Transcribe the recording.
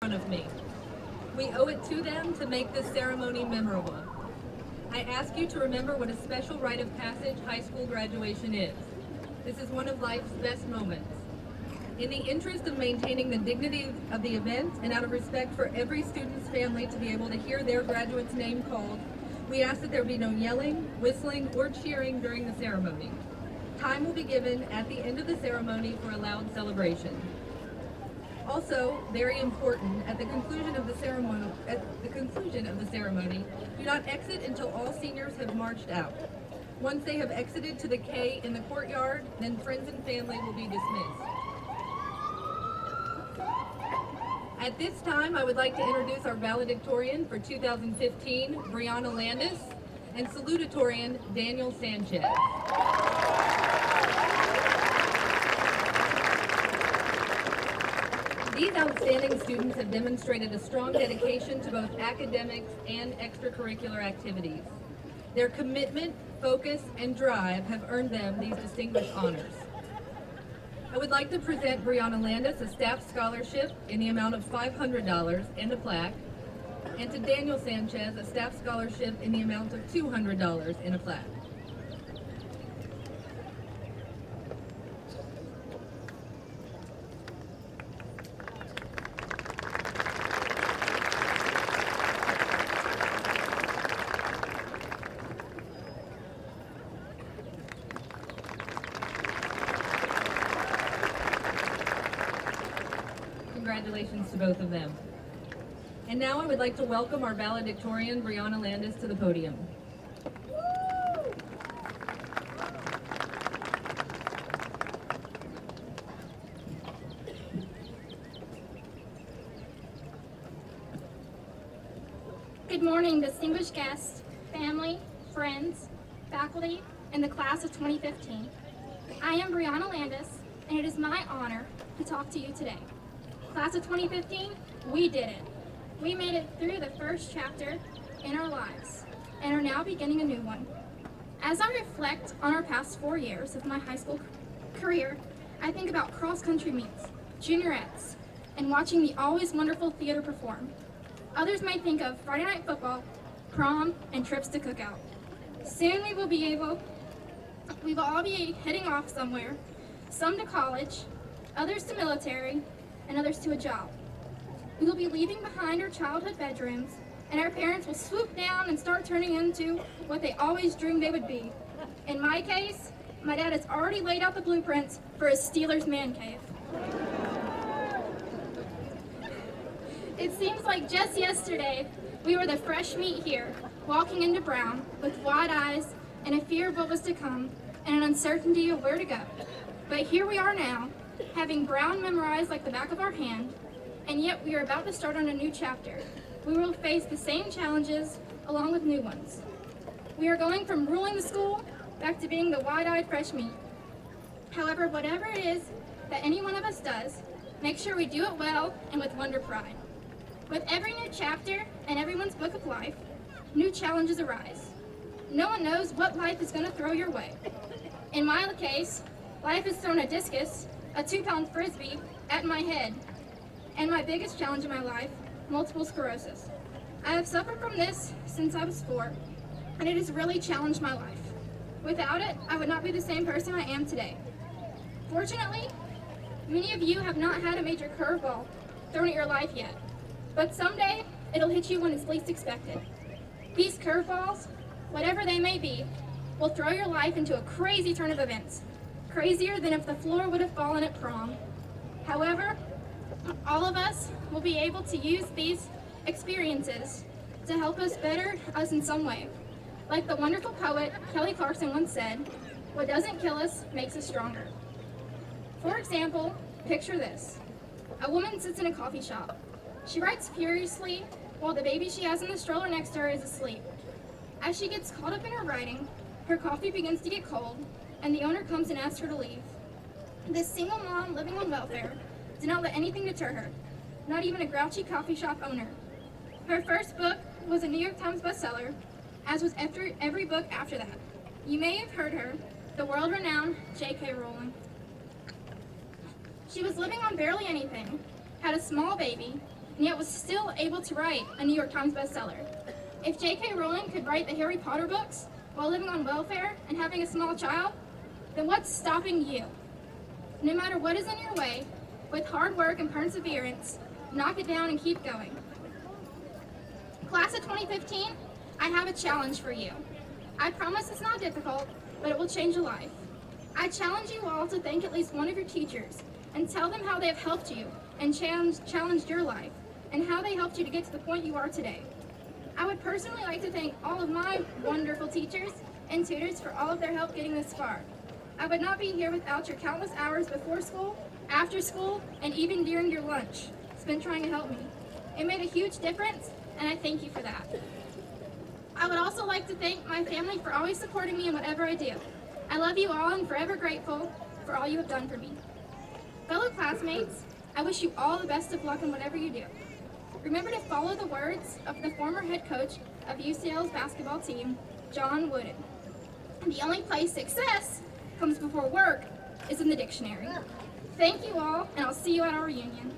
front of me. We owe it to them to make this ceremony memorable. I ask you to remember what a special rite of passage high school graduation is. This is one of life's best moments. In the interest of maintaining the dignity of the event and out of respect for every student's family to be able to hear their graduate's name called, we ask that there be no yelling, whistling, or cheering during the ceremony. Time will be given at the end of the ceremony for a loud celebration. Also, very important, at the conclusion of the ceremony, do not exit until all seniors have marched out. Once they have exited to the K in the courtyard, then friends and family will be dismissed. At this time, I would like to introduce our valedictorian for 2015, Briana Landis, and salutatorian, Daniel Sanchez. These outstanding students have demonstrated a strong dedication to both academics and extracurricular activities. Their commitment, focus, and drive have earned them these distinguished honors. I would like to present Briana Landis a staff scholarship in the amount of $500 and a plaque, and to Daniel Sanchez a staff scholarship in the amount of $200 and a plaque. Congratulations to both of them. And now I would like to welcome our valedictorian, Briana Landis, to the podium. Good morning, distinguished guests, family, friends, faculty, and the class of 2015. I am Briana Landis, and it is my honor to talk to you today. Class of 2015, we did it. We made it through the first chapter in our lives and are now beginning a new one. As I reflect on our past 4 years of my high school career, I think about cross-country meets, juniorettes, and watching the always wonderful theater perform. Others might think of Friday night football, prom, and trips to cookout. Soon we will all be heading off somewhere, some to college, others to military, and others to a job. We will be leaving behind our childhood bedrooms, and our parents will swoop down and start turning into what they always dreamed they would be. In my case, my dad has already laid out the blueprints for his Steelers man cave. It seems like just yesterday, we were the fresh meat here, walking into Brown with wide eyes and a fear of what was to come and an uncertainty of where to go. But here we are now, having Brown memorized like the back of our hand, and yet we are about to start on a new chapter. We will face the same challenges along with new ones. We are going from ruling the school back to being the wide-eyed fresh meat. However, whatever it is that any one of us does, make sure we do it well and with wonder pride. With every new chapter and everyone's book of life, new challenges arise. No one knows what life is going to throw your way. In my case, life has thrown a discus, a 2-pound frisbee, at my head, and my biggest challenge in my life, multiple sclerosis. I have suffered from this since I was 4, and it has really challenged my life. Without it, I would not be the same person I am today. Fortunately, many of you have not had a major curveball thrown at your life yet, but someday it'll hit you when it's least expected. These curveballs, whatever they may be, will throw your life into a crazy turn of events, crazier than if the floor would have fallen at prom. However, all of us will be able to use these experiences to help us better us in some way. Like the wonderful poet Kelly Clarkson once said, "What doesn't kill us makes us stronger." For example, picture this. A woman sits in a coffee shop. She writes furiously while the baby she has in the stroller next to her is asleep. As she gets caught up in her writing, her coffee begins to get cold, and the owner comes and asks her to leave. This single mom living on welfare did not let anything deter her, not even a grouchy coffee shop owner. Her first book was a New York Times bestseller, as was every book after that. You may have heard her, the world-renowned J.K. Rowling. She was living on barely anything, had a small baby, and yet was still able to write a New York Times bestseller. If J.K. Rowling could write the Harry Potter books while living on welfare and having a small child, then what's stopping you? No matter what is in your way, with hard work and perseverance, knock it down and keep going. Class of 2015, I have a challenge for you. I promise it's not difficult, but it will change your life. I challenge you all to thank at least one of your teachers and tell them how they have helped you and challenged your life and how they helped you to get to the point you are today. I would personally like to thank all of my wonderful teachers and tutors for all of their help getting this far. I would not be here without your countless hours before school, after school, and even during your lunch spent trying to help me. It made a huge difference, and I thank you for that. I would also like to thank my family for always supporting me in whatever I do. I love you all and forever grateful for all you have done for me. Fellow classmates, I wish you all the best of luck in whatever you do. Remember to follow the words of the former head coach of UCL's basketball team, John Wooden. The only place success comes before work is in the dictionary. Thank you all, and I'll see you at our reunion.